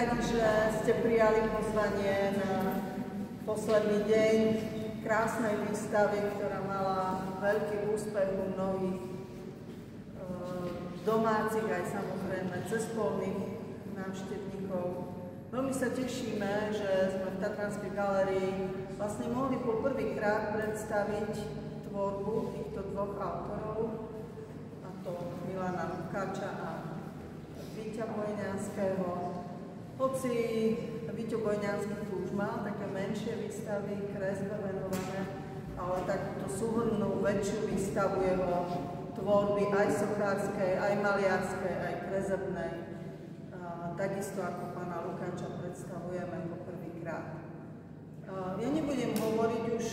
Že ste prijali pozvanie na posledný deň krásnej výstavy, ktorá mala veľký úspech u mnohých domácich aj samozrejme cestovných návštevníkov. Veľmi sa tešíme, že sme v Tatranskej galérii vlastne mohli po prvýkrát predstaviť tvorbu týchto dvoch autorov, a to Milana Lukáča a Víťa Bojňanského. Hoci Víťo Bojňanský tu už mal také menšie výstavy, kresbe venované, ale takúto súhrnnú väčšiu výstavu jeho tvorby aj sochárskej, aj maliarskej, aj kresebnej, takisto ako pána Lukáča predstavujeme po prvýkrát. Ja nebudem hovoriť už,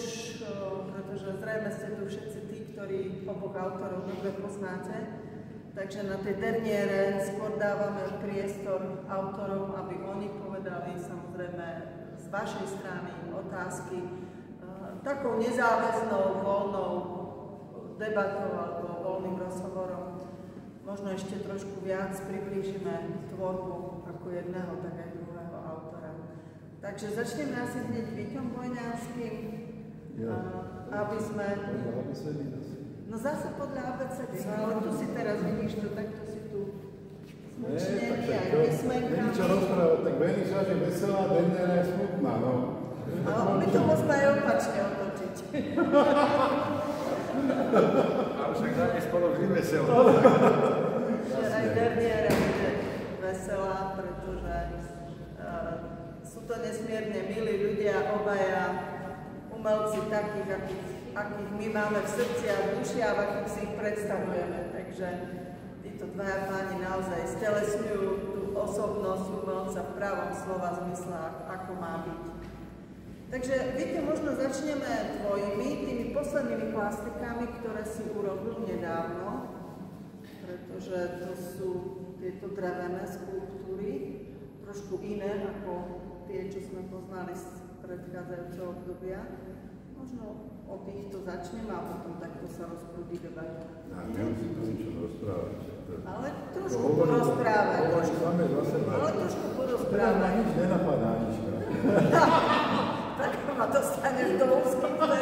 pretože zrejme ste tu všetci tí, ktorí oboch autorov dobre poznáte. Takže na tej derniére skôr dávame priestor autorom, aby oni povedali samozrejme z vašej strany otázky takou nezáväznou, voľnou debatou alebo voľným rozhovorom. Možno ešte trošku viac priblížime tvorbu ako jedného, tak aj druhého autora. Takže začneme asi hneď Víťom Bojňanským, aby sme... No zase podľa abecedy, ale tu si teraz vidíš to, takto si tu zmučnený aj písmenkami. Není čo rozprávať, tak Veniša je veselá, denná je smutná, no. Ale my to môžeme aj opačne otočiť. Ale však za ne spolu vždy veselá. Že aj derniéra bude veselá, pretože sú to nesmierne milí ľudia, obaja umelci takých, akých my máme v srdci a v duši a v akých si ich predstavujeme. Takže títo dvaja páni naozaj stelesňujú tú osobnosť umelca v pravom slova zmysle, ako má byť. Takže Víťo, možno začneme tými poslednými plastikami, ktoré si urobil nedávno, pretože to sú tieto drevené skulptúry, trošku iné ako tie, čo sme poznali z predchádzajúceho obdobia. Možno o týchto začneme a potom takto sa rozprúdi debata. Nemusím to niečo rozprávať. Ale trošku porozprávať. Ale trošku porozprávať. Nič nenapadá, nič. Tak ma dostaneš do úzkých, ktoré